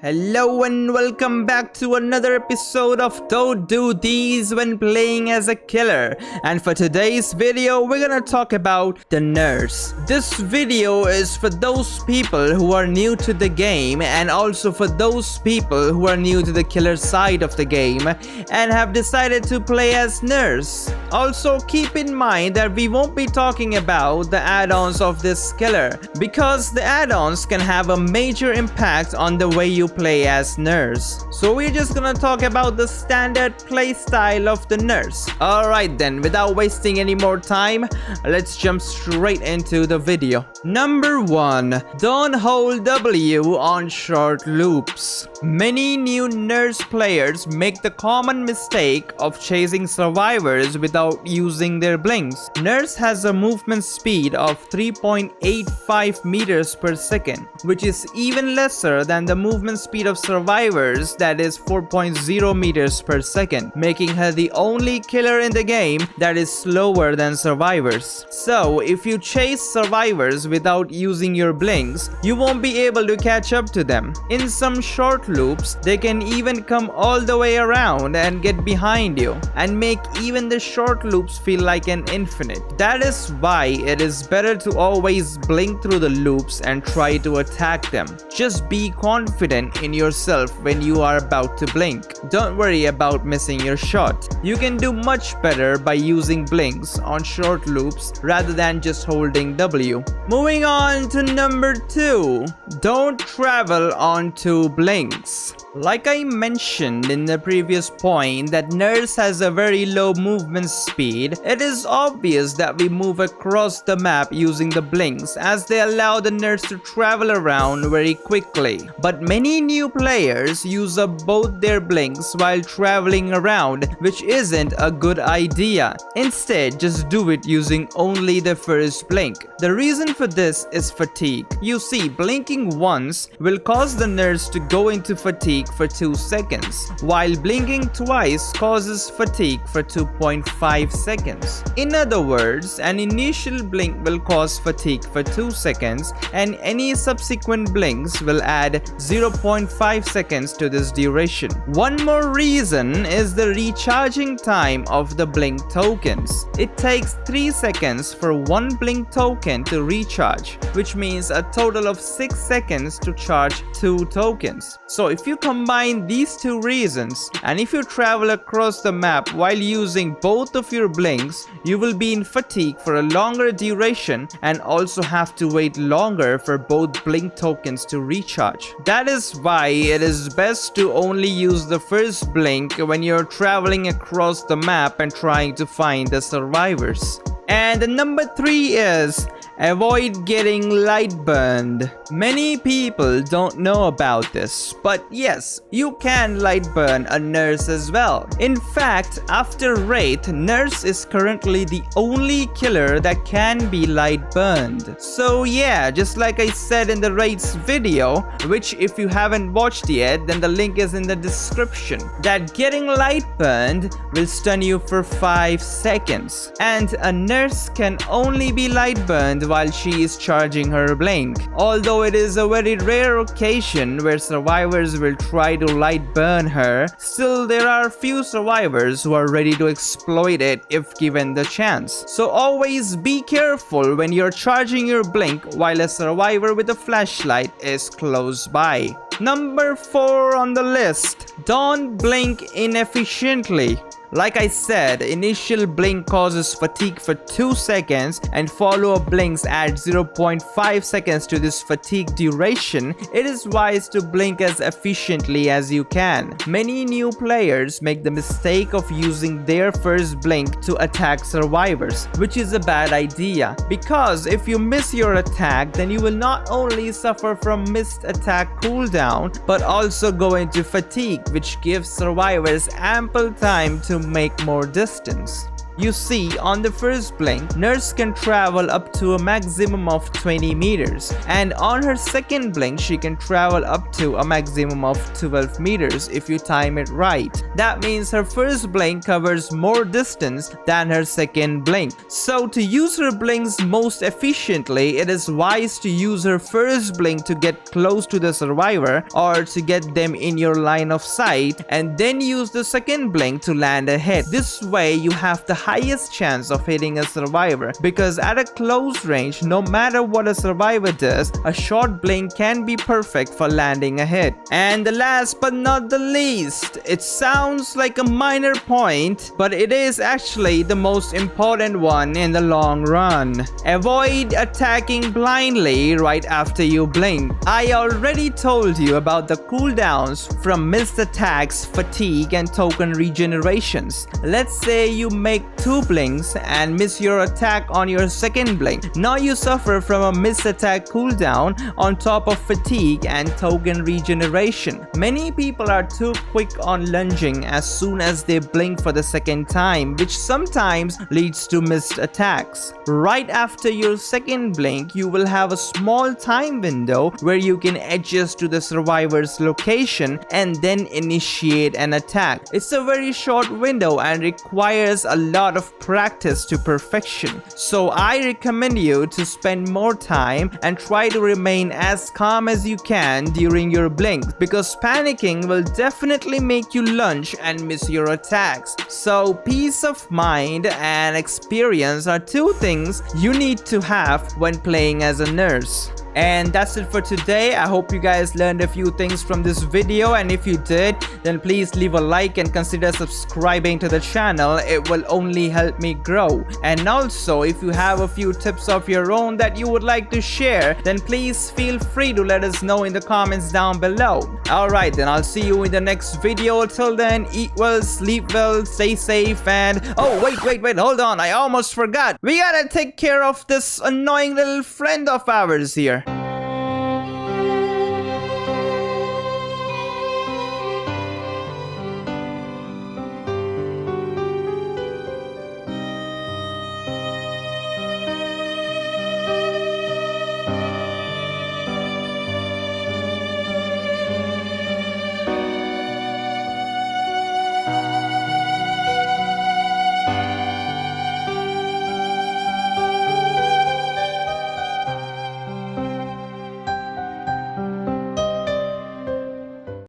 Hello and welcome back to another episode of Don't Do These When Playing as a Killer. And for today's video, we're gonna talk about the nurse. This video is for those people who are new to the game and also for those people who are new to the killer side of the game and have decided to play as nurse. Also keep in mind that we won't be talking about the add-ons of this killer because the add-ons can have a major impact on the way you play as nurse. So we're just gonna talk about the standard playstyle of the nurse. Alright then, without wasting any more time, let's jump straight into the video. Number 1. Don't hold W on short loops. Many new nurse players make the common mistake of chasing survivors without using their blinks. Nurse has a movement speed of 3.85 meters per second, which is even lesser than the movement speed of survivors, that is 4.0 meters per second, making her the only killer in the game that is slower than survivors. So if you chase survivors without using your blinks, you won't be able to catch up to them. In some short loops, they can even come all the way around and get behind you and make even the short loops feel like an infinite. That is why it is better to always blink through the loops and try to attack them. Just be confident in yourself when you are about to blink. Don't worry about missing your shot. You can do much better by using blinks on short loops rather than just holding W. Moving on to number 2. Don't travel onto blinks. Like I mentioned in the previous point that nurse has a very low movement speed, it is obvious that we move across the map using the blinks as they allow the nurse to travel around very quickly. But many new players use up both their blinks while traveling around, which isn't a good idea. Instead, just do it using only the first blink. The reason for this is fatigue. You see, blinking once will cause the nurse to go into fatigue for 2 seconds, while blinking twice causes fatigue for 2.5 seconds. In other words, an initial blink will cause fatigue for 2 seconds and any subsequent blinks will add 0.5 seconds to this duration. One more reason is the recharging time of the blink tokens. It takes 3 seconds for one blink token to recharge, which means a total of 6 seconds to charge 2 tokens. So if you combine these 2 reasons, and if you travel across the map while using both of your blinks, you will be in fatigue for a longer duration and also have to wait longer for both blink tokens to recharge. That is why it is best to only use the first blink when you're traveling across the map and trying to find the survivors. And number 3 is avoid getting light burned. Many people don't know about this, but yes, you can light burn a nurse as well. In fact, after Wraith, nurse is currently the only killer that can be light burned. So yeah, just like I said in the Wraith's video, which if you haven't watched yet, then the link is in the description, that getting light burned will stun you for 5 seconds. And a nurse can only be light burned while she is charging her blink. Although it is a very rare occasion where survivors will try to light burn her, still there are few survivors who are ready to exploit it if given the chance. So always be careful when you're charging your blink while a survivor with a flashlight is close by. Number 4 on the list. Don't blink inefficiently. Like I said, initial blink causes fatigue for 2 seconds and follow-up blinks add 0.5 seconds to this fatigue duration. It is wise to blink as efficiently as you can. Many new players make the mistake of using their first blink to attack survivors, which is a bad idea because if you miss your attack, then you will not only suffer from missed attack cooldown but also go into fatigue, which gives survivors ample time to make more distance. You see, on the first blink, nurse can travel up to a maximum of 20 meters, and on her second blink she can travel up to a maximum of 12 meters if you time it right. That means her first blink covers more distance than her second blink. So to use her blinks most efficiently, it is wise to use her first blink to get close to the survivor or to get them in your line of sight, and then use the second blink to land a hit. This way you have the highest chance of hitting a survivor, because at a close range, no matter what a survivor does, a short blink can be perfect for landing a hit. And the last but not the least, it sounds like a minor point, but it is actually the most important one in the long run. Avoid attacking blindly right after you blink. I already told you about the cooldowns from missed attacks, fatigue, and token regenerations. Let's say you make 2 blinks and miss your attack on your second blink. Now you suffer from a missed attack cooldown on top of fatigue and token regeneration. Many people are too quick on lunging as soon as they blink for the second time, which sometimes leads to missed attacks. Right after your second blink, you will have a small time window where you can adjust to the survivor's location and then initiate an attack. It's a very short window and requires a lot of practice to perfection. So I recommend you to spend more time and try to remain as calm as you can during your blinks, because panicking will definitely make you lunge and miss your attacks. So peace of mind and experience are 2 things you need to have when playing as a nurse. And that's it for today. I hope you guys learned a few things from this video, and if you did, then please leave a like and consider subscribing to the channel. It will only help me grow. And also, if you have a few tips of your own that you would like to share, then please feel free to let us know in the comments down below. Alright, then I'll see you in the next video. Till then, eat well, sleep well, stay safe, and oh wait, hold on, I almost forgot. We gotta take care of this annoying little friend of ours here.